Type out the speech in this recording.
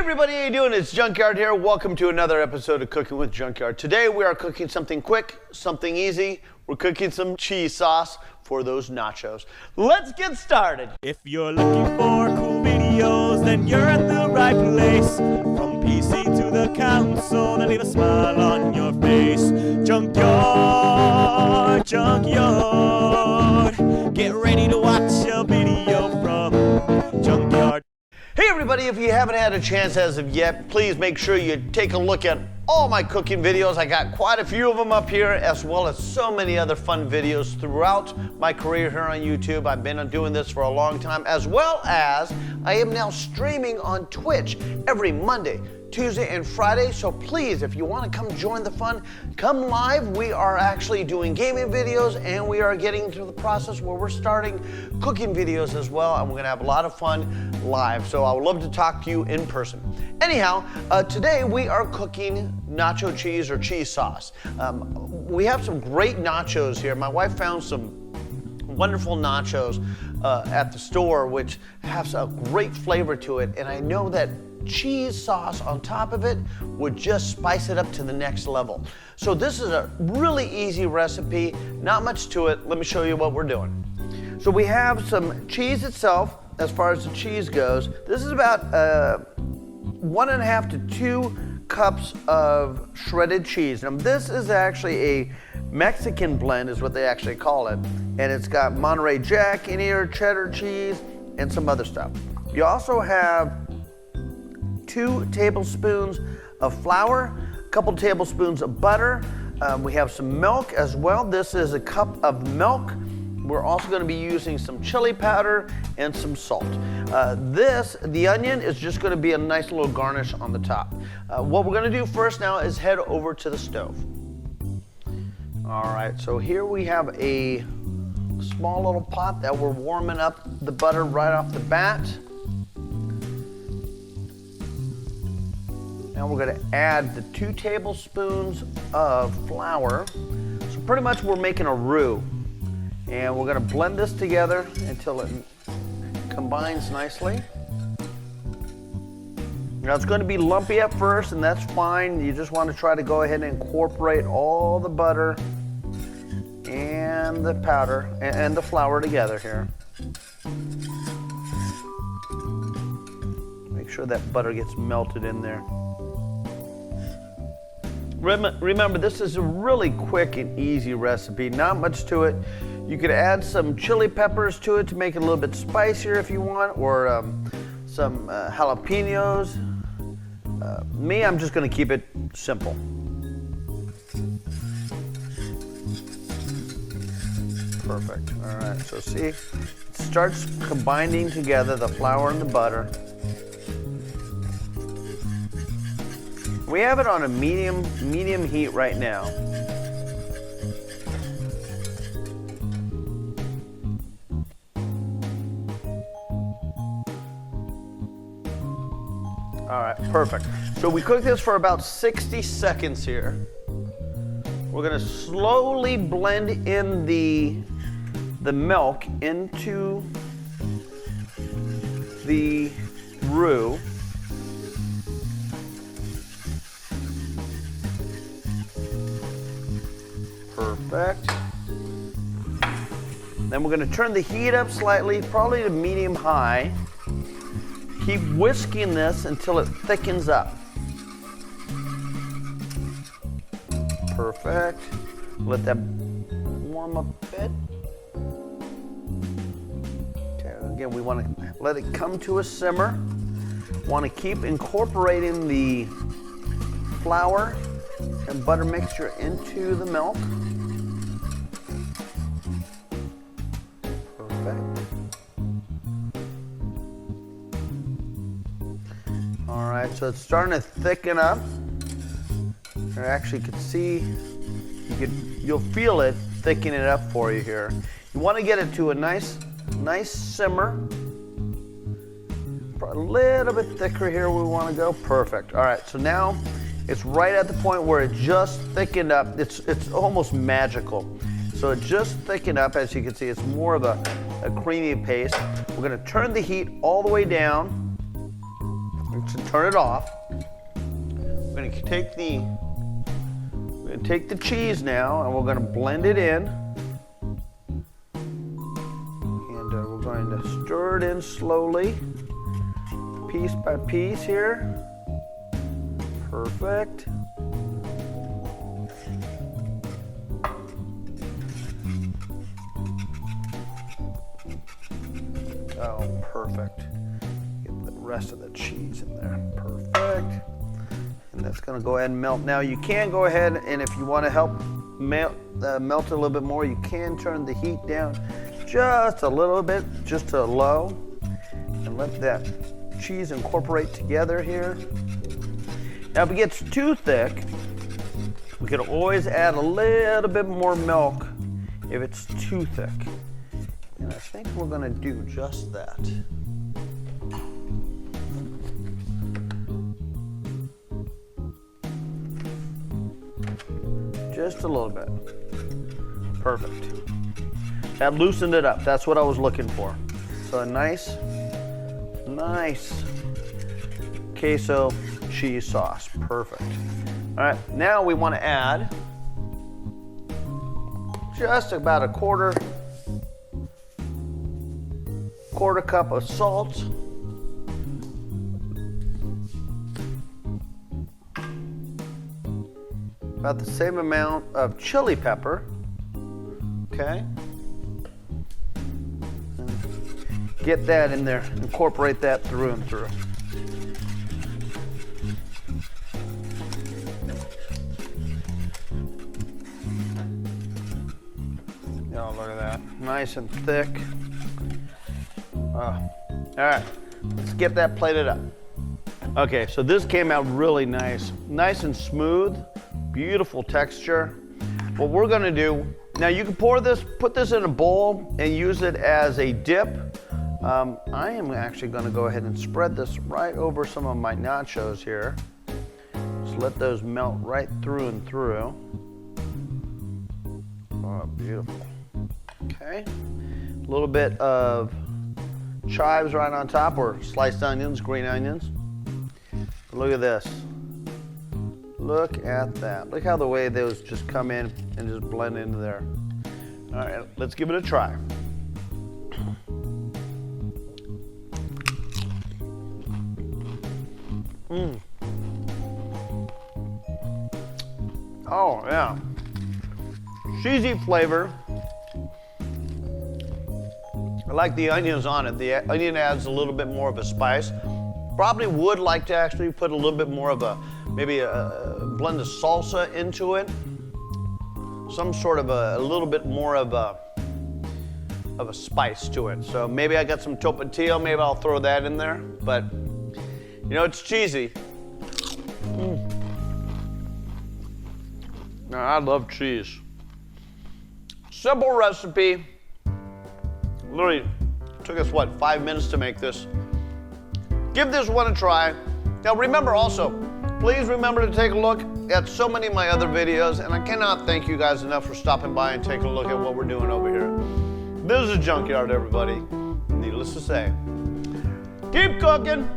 everybody, how you doing? It's Junkyard here. Welcome to another episode of Cooking with Junkyard. Today we are cooking something quick, something easy. We're cooking some cheese sauce for those nachos. Let's get started. If you're looking for cool videos, then you're at the right place. From PC to the console, then leave a smile on your face. Junkyard, Junkyard. Get ready to watch a video from Junkyard. Hey everybody, if you haven't had a chance as of yet, please make sure you take a look at all my cooking videos. I got quite a few of them up here, as well as so many other fun videos throughout my career here on YouTube. I've been doing this for a long time, as well as I am now streaming on Twitch every Monday, Tuesday, and Friday. So please, if you want to come join the fun, come live. We are actually doing gaming videos, and we are getting to the process where we're starting cooking videos as well, and we're going to have a lot of fun live. So I would love to talk to you in person. Anyhow, today we are cooking nacho cheese or cheese sauce. We have some great nachos here. My wife found some wonderful nachos at the store, which has a great flavor to it, and I know that cheese sauce on top of it would just spice it up to the next level. So this is a really easy recipe, not much to it. Let me show you what we're doing. So we have some cheese itself. As far as the cheese goes, this is about 1.5 to 2 cups of shredded cheese. Now this is actually a Mexican blend is what they actually call it, and it's got Monterey Jack in here, cheddar cheese, and some other stuff. You also have 2 tablespoons of flour, a couple tablespoons of butter. We have some milk as well. This is a cup of milk. We're also going to be using some chili powder and some salt. The onion is just going to be a nice little garnish on the top. What we're going to do first now is head over to the stove. All right, so here we have a small little pot that we're warming up the butter right off the bat. Now we're going to add the 2 tablespoons of flour. So pretty much we're making a roux. And we're going to blend this together until it combines nicely. Now it's going to be lumpy at first, and that's fine. You just want to try to go ahead and incorporate all the butter and the powder and the flour together here. Make sure that butter gets melted in there. Remember, this is a really quick and easy recipe, not much to it. You could add some chili peppers to it to make it a little bit spicier if you want, or some jalapenos. Me, I'm just going to keep it simple. Perfect. All right, so see, it starts combining together, the flour and the butter. We have it on a medium heat right now. All right, perfect. So we cook this for about 60 seconds here. We're gonna slowly blend in the milk into the roux. Perfect. Then we're going to turn the heat up slightly, probably to medium-high. Keep whisking this until it thickens up. Perfect. Let that warm up a bit. Okay, again, we want to let it come to a simmer. Want to keep incorporating the flour and butter mixture into the milk. Perfect. All right, so it's starting to thicken up. You actually could see, you'll feel it thickening it up for you here. You want to get it to a nice simmer. A little bit thicker here we want to go. Perfect. All right, so now it's right at the point where it just thickened up. It's almost magical. So it just thickened up. As you can see, it's more of a creamy paste. We're going to turn the heat all the way down. to turn it off. We're going to take the cheese now, and we're going to blend it in. And we're going to stir it in slowly, piece by piece here. Perfect. Oh, perfect. Get the rest of the cheese in there. Perfect. And that's going to go ahead and melt. Now you can go ahead, and if you want to help melt a little bit more, you can turn the heat down just a little bit, just to low, and let that cheese incorporate together here. Now if it gets too thick, we can always add a little bit more milk if it's too thick. And I think we're going to do just that. Just a little bit. Perfect. That loosened it up. That's what I was looking for. So a nice queso cheese sauce. Perfect. All right, now we want to add just about a quarter cup of salt. About the same amount of chili pepper. Okay. And get that in there. Incorporate that through and through. Oh, look at that. Nice and thick. All right, let's get that plated up. Okay, so this came out really nice. Nice and smooth, beautiful texture. What we're gonna do, now you can put this in a bowl and use it as a dip. I am actually gonna go ahead and spread this right over some of my nachos here. Just let those melt right through and through. Oh, beautiful. Okay, a little bit of chives right on top, or sliced onions, green onions. Look at this. Look at that. Look how the way those just come in and just blend into there. All right, let's give it a try. Oh, yeah. Cheesy flavor. I like the onions on it. The onion adds a little bit more of a spice. Probably would like to actually put a little bit more of maybe a blend of salsa into it. Some sort of a little bit more of a spice to it. So maybe I got some tomatillo, maybe I'll throw that in there. But, you know, it's cheesy. Now, I love cheese. Simple recipe. Literally took us, 5 minutes to make this. Give this one a try. Now remember also, please remember to take a look at so many of my other videos, and I cannot thank you guys enough for stopping by and taking a look at what we're doing over here. This is Junkyard, everybody. Needless to say, keep cooking.